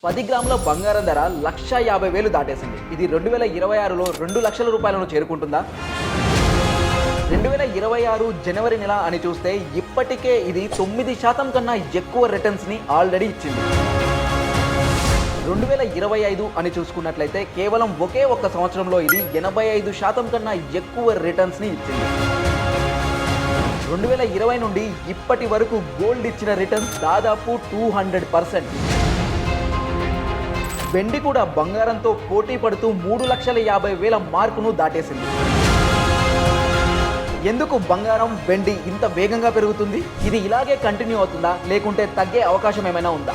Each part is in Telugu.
10 గ్రాముల బంగారం ధర 1,50,000 దాటేసింది. ఇది 2026లో 2 లక్షల రూపాయలను చేరుకుంటుందా? 2026 జనవరి నెల అని చూస్తే ఇప్పటికే ఇది 9% కన్నా ఎక్కువ రిటర్న్స్ని ఆల్రెడీ ఇచ్చింది. 2025 అని చూసుకున్నట్లయితే కేవలం ఒకే ఒక్క సంవత్సరంలో ఇది 85% కన్నా ఎక్కువ రిటర్న్స్ని ఇచ్చింది. 2020 నుండి ఇప్పటి వరకు గోల్డ్ ఇచ్చిన రిటర్న్స్ దాదాపు 200%. వెండి కూడా బంగారంతో పోటీ పడుతూ 3,50,000 మార్కును దాటేసింది. ఎందుకు బంగారం వెండి ఇంత వేగంగా పెరుగుతుంది? ఇది ఇలాగే కంటిన్యూ అవుతుందా, లేకుంటే తగ్గే అవకాశం ఏమైనా ఉందా?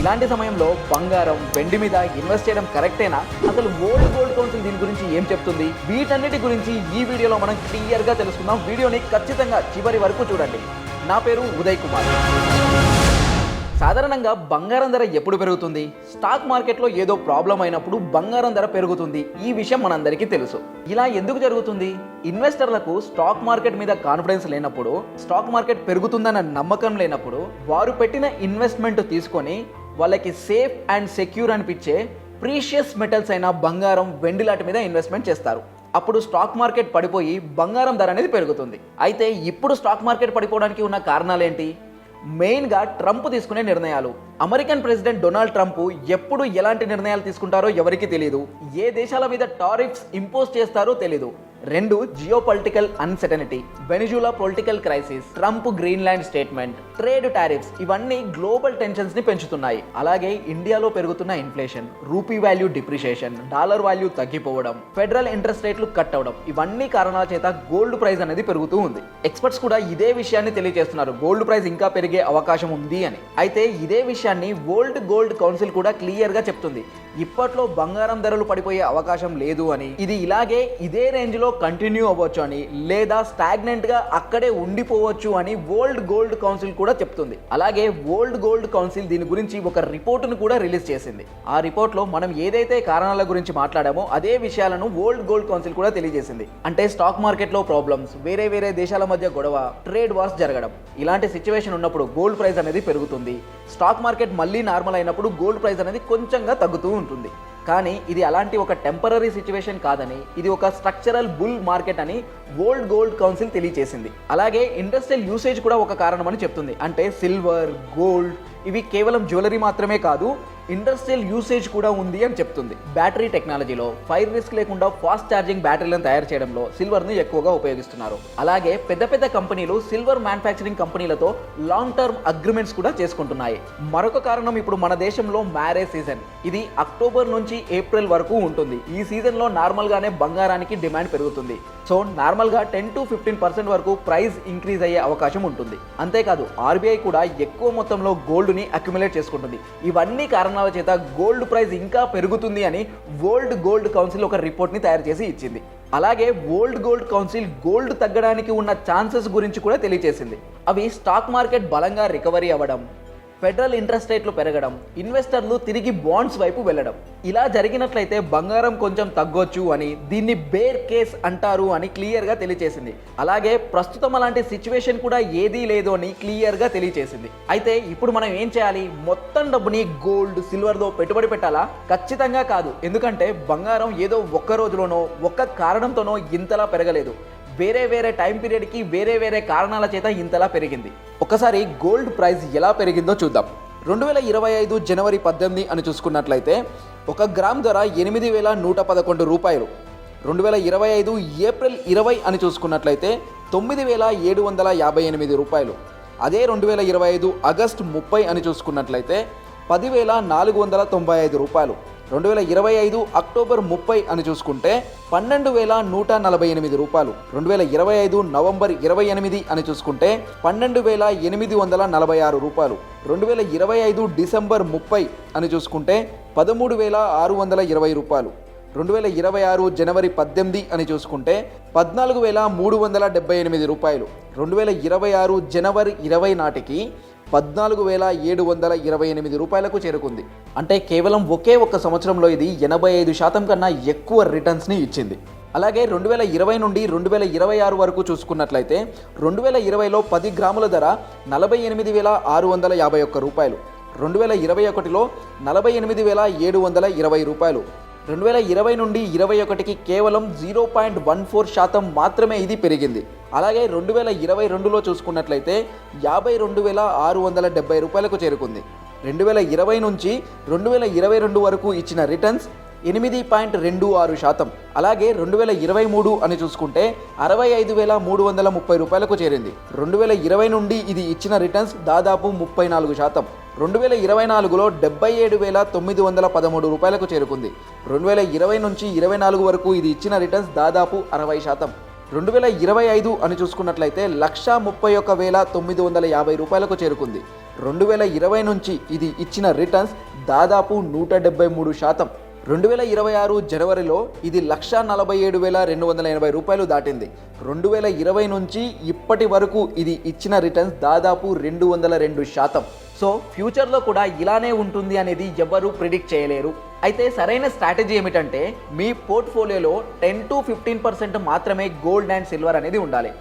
ఇలాంటి సమయంలో బంగారం వెండి మీద ఇన్వెస్ట్ చేయడం కరెక్టేనా? అసలు వరల్డ్ గోల్డ్ కౌన్సిల్ దీని గురించి ఏం చెప్తుంది? వీటన్నిటి గురించి ఈ వీడియోలో మనం క్లియర్గా తెలుసుకుందాం. వీడియోని ఖచ్చితంగా చివరి వరకు చూడండి. నా పేరు ఉదయ్ కుమార్. సాధారణంగా బంగారం ధర ఎప్పుడు పెరుగుతుంది? స్టాక్ మార్కెట్లో ఏదో ప్రాబ్లం అయినప్పుడు బంగారం ధర పెరుగుతుంది. ఈ విషయం మనందరికీ తెలుసు. ఇలా ఎందుకు జరుగుతుంది? ఇన్వెస్టర్లకు స్టాక్ మార్కెట్ మీద కాన్ఫిడెన్స్ లేనప్పుడు, స్టాక్ మార్కెట్ పెరుగుతుందన్న నమ్మకం లేనప్పుడు వారు పెట్టిన ఇన్వెస్ట్మెంట్ తీసుకొని వాళ్ళకి సేఫ్ అండ్ సెక్యూర్ అనిపించే ప్రీషియస్ మెటల్స్ అయిన బంగారం, వెండి లాంటి మీద ఇన్వెస్ట్మెంట్ చేస్తారు. అప్పుడు స్టాక్ మార్కెట్ పడిపోయి బంగారం ధర అనేది పెరుగుతుంది. అయితే ఇప్పుడు స్టాక్ మార్కెట్ పడిపోవడానికి ఉన్న కారణాలు ఏంటి? మెయిన్గా ట్రంప్ తీసుకునే నిర్ణయాలు. అమెరికన్ ప్రెసిడెంట్ డొనాల్డ్ ట్రంప్ ఎప్పుడు ఎలాంటి నిర్ణయాలు తీసుకుంటారో ఎవరికి తెలియదు. ఏ దేశాల మీద టారిఫ్స్ ఇంపోజ్ చేస్తారో తెలీదు. 2 geo political uncertainty, Venezuela political crisis, Trump Greenland statement, trade tariffs ఇవన్నీ గ్లోబల్ టెన్షన్స్ ని పెంచుతున్నాయి. అలాగే ఇండియాలో పెరుగుతున్న inflation, rupee value depreciation, dollar value తగ్గిపోవడం, ఫెడరల్ ఇంట్రెస్ట్ రేట్లు కట్ అవడం ఇవన్నీ కారణాల చేత గోల్డ్ ప్రైస్ అనేది పెరుగుతూ ఉంది. ఎక్స్పర్ట్స్ కూడా ఇదే విషయాన్ని తెలియజేస్తున్నారు, గోల్డ్ ప్రైస్ ఇంకా పెరిగే అవకాశం ఉంది అని. అయితే ఇదే విషయాన్ని వరల్డ్ గోల్డ్ కౌన్సిల్ కూడా క్లియర్ గా చెప్తుంది. ఇప్పట్లో బంగారం ధరలు పడిపోయే అవకాశం లేదు అని, ఇది ఇలాగే ఇదే రేంజ్ లో కంటిన్యూ అవ్వచ్చు అని, లేదా స్టాగ్నెంట్ గా అక్కడే ఉండిపోవచ్చు అని వరల్డ్ గోల్డ్ కౌన్సిల్ కూడా చెప్తుంది. అలాగే వరల్డ్ గోల్డ్ కౌన్సిల్ దీని గురించి ఒక రిపోర్టును కూడా రిలీజ్ చేసింది. ఆ రిపోర్ట్ లో మనం ఏదైతే కారణాల గురించి మాట్లాడామో అదే విషయాలను వరల్డ్ గోల్డ్ కౌన్సిల్ కూడా తెలియజేసింది. అంటే స్టాక్ మార్కెట్ లో ప్రాబ్లమ్స్, వేరే వేరే దేశాల మధ్య గొడవ, ట్రేడ్ వార్స్ జరగడం, ఇలాంటి సిచ్యువేషన్ ఉన్నప్పుడు గోల్డ్ ప్రైస్ అనేది పెరుగుతుంది. స్టాక్ మార్కెట్ మళ్ళీ నార్మల్ అయినప్పుడు గోల్డ్ ప్రైస్ అనేది కొంచెంగా తగ్గుతూ ఉంటుంది. కానీ ఇది అలాంటి ఒక టెంపరరీ సిచ్యువేషన్ కాదని, ఇది ఒక స్ట్రక్చరల్ బుల్ మార్కెట్ అని వరల్డ్ గోల్డ్ కౌన్సిల్ తెలియజేసింది. అలాగే ఇండస్ట్రియల్ యూసేజ్ కూడా ఒక కారణమని చెప్తుంది. అంటే సిల్వర్, గోల్డ్ ఇవి కేవలం జ్యువెలరీ మాత్రమే కాదు, ఇండస్ట్రియల్ యూసేజ్ కూడా ఉంది అని చెప్తుంది. బ్యాటరీ టెక్నాలజీలో ఫైర్ రిస్క్ లేకుండా ఫాస్ట్ ఛార్జింగ్ బ్యాటరీలను తయారు చేయడంలో సిల్వర్ని ఎక్కువగా ఉపయోగిస్తున్నారు. అలాగే పెద్ద పెద్ద కంపెనీలు సిల్వర్ మ్యానుఫ్యాక్చరింగ్ కంపెనీలతో లాంగ్ టర్మ్ అగ్రిమెంట్స్ కూడా చేసుకుంటున్నాయి. మరొక కారణం, ఇప్పుడు మన దేశంలో మ్యారేజ్ సీజన్. ఇది అక్టోబర్ నుంచి ఏప్రిల్ వరకు ఉంటుంది. ఈ సీజన్లో నార్మల్గానే బంగారానికి డిమాండ్ పెరుగుతుంది. సో నార్మల్గా 10 to 15% వరకు ప్రైస్ ఇంక్రీజ్ అయ్యే అవకాశం ఉంటుంది. అంతేకాదు ఆర్బీఐ కూడా ఎక్కువ మొత్తంలో గోల్డ్ని అక్యుములేట్ చేసుకుంటుంది. ఇవన్నీ కారణాల చేత గోల్డ్ ప్రైస్ ఇంకా పెరుగుతుంది అని వరల్డ్ గోల్డ్ కౌన్సిల్ ఒక రిపోర్ట్ని తయారు చేసి ఇచ్చింది. అలాగే వరల్డ్ గోల్డ్ కౌన్సిల్ గోల్డ్ తగ్గడానికి ఉన్న ఛాన్సెస్ గురించి కూడా తెలియజేసింది. అవి స్టాక్ మార్కెట్ బలంగా రికవరీ అవ్వడం, ఫెడరల్ ఇంట్రెస్ట్ రేట్లు పెరగడం, ఇన్వెస్టర్లు తిరిగి బాండ్స్ వైపు వెళ్ళడం. ఇలా జరిగినట్లయితే బంగారం కొంచెం తగ్గొచ్చు అని, దీన్ని బేర్ కేస్ అంటారు అని క్లియర్గా తెలియజేసింది. అలాగే ప్రస్తుతం అలాంటి సిచ్యువేషన్ కూడా ఏదీ లేదు అని క్లియర్గా తెలియజేసింది. అయితే ఇప్పుడు మనం ఏం చేయాలి? మొత్తం డబ్బుని గోల్డ్, సిల్వర్లో పెట్టుబడి పెట్టాలా? ఖచ్చితంగా కాదు. ఎందుకంటే బంగారం ఏదో ఒక్క రోజులోనో ఒక్క కారణంతోనో ఇంతలా పెరగలేదు. వేరే వేరే టైం పీరియడ్కి వేరే వేరే కారణాల చేత ఇంతలా పెరిగింది. ఒకసారి గోల్డ్ ప్రైస్ ఎలా పెరిగిందో చూద్దాం. 2025 జనవరి 18 అని చూసుకున్నట్లయితే 1 గ్రామ్ ధర 8,111 రూపాయలు. 2025 ఏప్రిల్ 20 అని చూసుకున్నట్లయితే 9,758 రూపాయలు. అదే 2025 ఆగస్టు 30 అని చూసుకున్నట్లయితే 10,495 రూపాయలు. 2025 అక్టోబర్ 30 అని చూసుకుంటే 12,148 రూపాయలు. 2025 నవంబర్ 28 అని చూసుకుంటే 12,846 రూపాయలు. 2025 డిసెంబర్ 30 అని చూసుకుంటే 13,620 రూపాయలు. 2026 జనవరి 18 అని చూసుకుంటే 14,378 రూపాయలు. 2026 జనవరి 20 నాటికి 14,728 రూపాయలకు చేరుకుంది. అంటే కేవలం ఒకే ఒక్క సంవత్సరంలో ఇది 85% కన్నా ఎక్కువ రిటర్న్స్ని ఇచ్చింది. అలాగే 2020 నుండి 2026 వరకు చూసుకున్నట్లయితే 2020లో 10 గ్రాముల ధర 48,651 రూపాయలు. 2021లో 48,720 రూపాయలు. 2020 నుండి 21కి కేవలం 0.14% మాత్రమే ఇది పెరిగింది. అలాగే 2022లో చూసుకున్నట్లయితే 52,670 రూపాయలకు చేరుకుంది. 2020 నుంచి 2022 వరకు ఇచ్చిన రిటర్న్స్ 8.26%. అలాగే 2023 అని చూసుకుంటే 65,330 రూపాయలకు చేరింది. 2020 నుండి ఇది ఇచ్చిన రిటర్న్స్ దాదాపు 34%. 2024లో 77,913 రూపాయలకు చేరుకుంది. 2020 నుంచి 24 వరకు ఇది ఇచ్చిన రిటర్న్స్ దాదాపు 60%. 2025 అని చూసుకున్నట్లయితే 131,950 రూపాయలకు చేరుకుంది. 2020 నుంచి ఇది ఇచ్చిన రిటర్న్స్ దాదాపు 173%. 2026 జనవరిలో ఇది 147,280 రూపాయలు దాటింది. 2020 నుంచి ఇప్పటి వరకు ఇది ఇచ్చిన రిటర్న్స్ దాదాపు 202%. సో ఫ్యూచర్లో కూడా ఇలానే ఉంటుంది అనేది ఎవ్వరూ ప్రిడిక్ట్ చేయలేరు. అయితే సరైన స్ట్రాటజీ ఏమిటంటే మీ పోర్ట్ఫోలియోలో 10 to 15% మాత్రమే గోల్డ్ అండ్ సిల్వర్ అనేది ఉండాలి.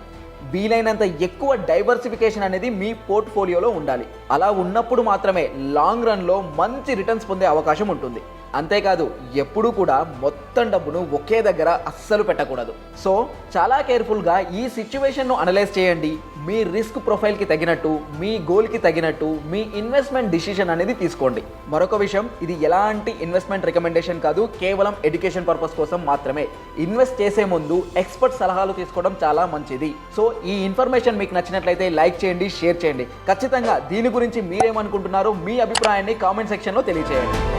వీలైనంత ఎక్కువ డైవర్సిఫికేషన్ అనేది మీ పోర్ట్ఫోలియోలో ఉండాలి. అలా ఉన్నప్పుడు మాత్రమే లాంగ్ రన్లో మంచి రిటర్న్స్ పొందే అవకాశం ఉంటుంది. అంతేకాదు ఎప్పుడూ కూడా మొత్తం డబ్బును ఒకే దగ్గర అస్సలు పెట్టకూడదు. సో చాలా కేర్ఫుల్గా ఈ సిచ్యువేషన్ను అనలైజ్ చేయండి. మీ రిస్క్ ప్రొఫైల్కి తగినట్టు, మీ గోల్కి తగినట్టు మీ ఇన్వెస్ట్మెంట్ డిసిషన్ అనేది తీసుకోండి. మరొక విషయం, ఇది ఎలాంటి ఇన్వెస్ట్మెంట్ రికమెండేషన్ కాదు, కేవలం ఎడ్యుకేషన్ పర్పస్ కోసం మాత్రమే. ఇన్వెస్ట్ చేసే ముందు ఎక్స్పర్ట్ సలహాలు తీసుకోవడం చాలా మంచిది. సో ఈ ఇన్ఫర్మేషన్ మీకు నచ్చినట్లయితే లైక్ చేయండి, షేర్ చేయండి. ఖచ్చితంగా దీని గురించి మీరేమనుకుంటున్నారో మీ అభిప్రాయాన్ని కామెంట్ సెక్షన్లో తెలియజేయండి.